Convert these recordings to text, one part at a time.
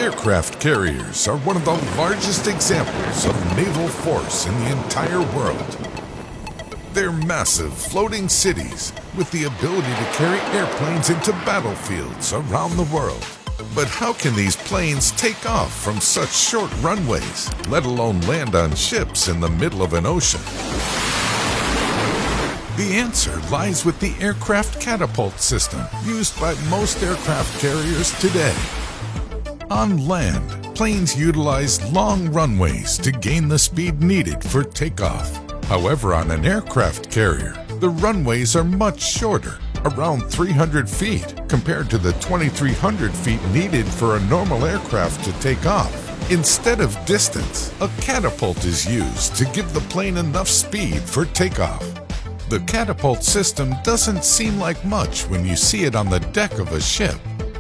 Aircraft carriers are one of the largest examples of naval force in the entire world. They're massive floating cities with the ability to carry airplanes into battlefields around the world. But how can these planes take off from such short runways, let alone land on ships in the middle of an ocean? The answer lies with the aircraft catapult system used by most aircraft carriers today. On land, planes utilize long runways to gain the speed needed for takeoff. However, on an aircraft carrier, the runways are much shorter, around 300 feet, compared to the 2,300 feet needed for a normal aircraft to take off. Instead of distance, a catapult is used to give the plane enough speed for takeoff. The catapult system doesn't seem like much when you see it on the deck of a ship.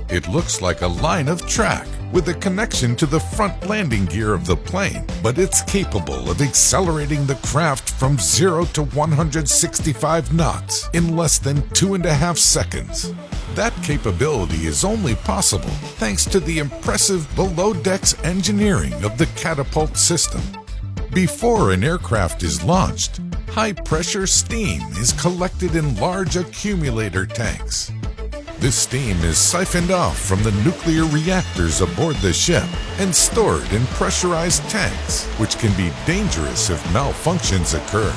It looks like a line of track with a connection to the front landing gear of the plane, but it's capable of accelerating the craft from 0 to 165 knots in less than 2.5 seconds. That capability is only possible thanks to the impressive below-decks engineering of the catapult system. Before an aircraft is launched, high-pressure steam is collected in large accumulator tanks. This steam is siphoned off from the nuclear reactors aboard the ship and stored in pressurized tanks, which can be dangerous if malfunctions occur.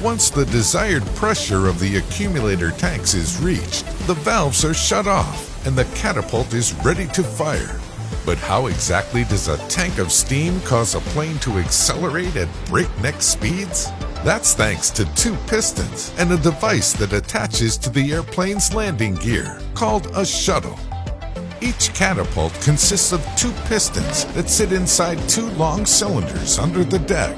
Once the desired pressure of the accumulator tanks is reached, the valves are shut off and the catapult is ready to fire. But how exactly does a tank of steam cause a plane to accelerate at breakneck speeds? That's thanks to 2 pistons and a device that attaches to the airplane's landing gear, called a shuttle. Each catapult consists of 2 pistons that sit inside 2 long cylinders under the deck.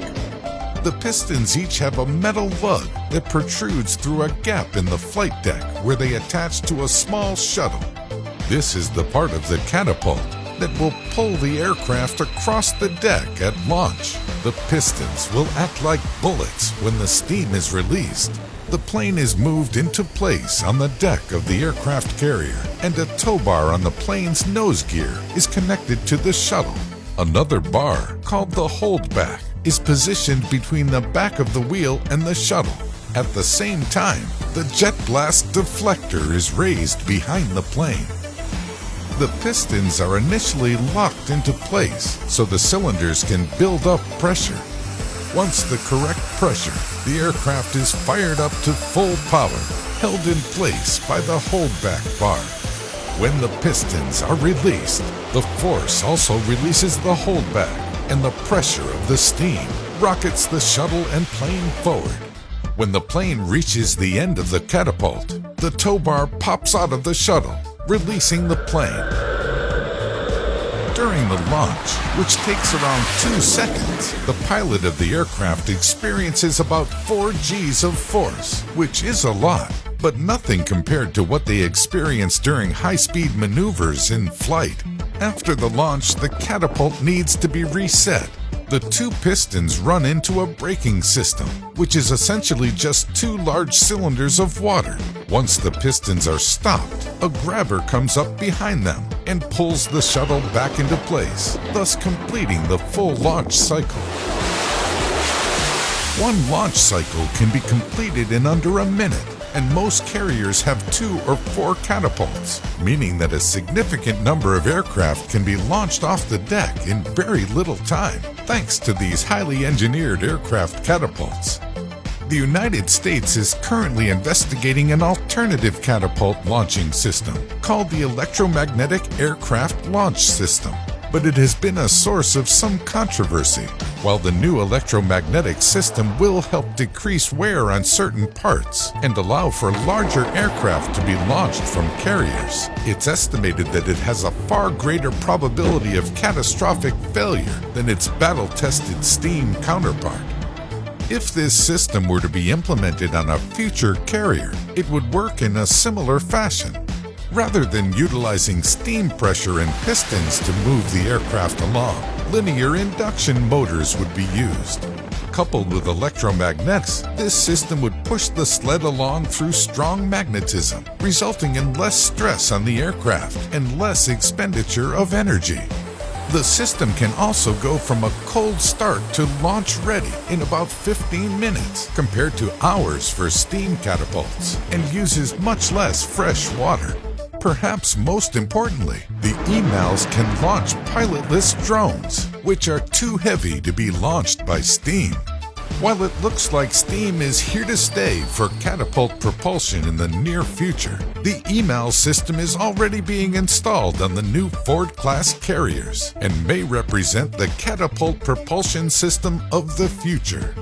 The pistons each have a metal lug that protrudes through a gap in the flight deck where they attach to a small shuttle. This is the part of the catapult that will pull the aircraft across the deck at launch. The pistons will act like bullets when the steam is released. The plane is moved into place on the deck of the aircraft carrier, and a tow bar on the plane's nose gear is connected to the shuttle. Another bar, called the holdback, is positioned between the back of the wheel and the shuttle. At the same time, the jet blast deflector is raised behind the plane. The pistons are initially locked into place so the cylinders can build up pressure. Once the correct pressure, the aircraft is fired up to full power, held in place by the holdback bar. When the pistons are released, the force also releases the holdback, and the pressure of the steam rockets the shuttle and plane forward. When the plane reaches the end of the catapult, the tow bar pops out of the shuttle, releasing the plane. During the launch, which takes around 2 seconds, the pilot of the aircraft experiences about 4 Gs of force, which is a lot, but nothing compared to what they experience during high-speed maneuvers in flight. After the launch, the catapult needs to be reset. The 2 pistons run into a braking system, which is essentially just 2 large cylinders of water. Once the pistons are stopped, a grabber comes up behind them and pulls the shuttle back into place, thus completing the full launch cycle. One launch cycle can be completed in under a minute, and most carriers have 2 or 4 catapults, meaning that a significant number of aircraft can be launched off the deck in very little time, thanks to these highly engineered aircraft catapults. The United States is currently investigating an alternative catapult launching system called the Electromagnetic Aircraft Launch System, but it has been a source of some controversy. While the new electromagnetic system will help decrease wear on certain parts and allow for larger aircraft to be launched from carriers, it's estimated that it has a far greater probability of catastrophic failure than its battle-tested steam counterpart. If this system were to be implemented on a future carrier, it would work in a similar fashion. Rather than utilizing steam pressure and pistons to move the aircraft along, linear induction motors would be used. Coupled with electromagnets, this system would push the sled along through strong magnetism, resulting in less stress on the aircraft and less expenditure of energy. The system can also go from a cold start to launch ready in about 15 minutes compared to hours for steam catapults, and uses much less fresh water. Perhaps most importantly, the EMALS can launch pilotless drones, which are too heavy to be launched by steam. While it looks like steam is here to stay for catapult propulsion in the near future, the EMALS system is already being installed on the new Ford-class carriers and may represent the catapult propulsion system of the future.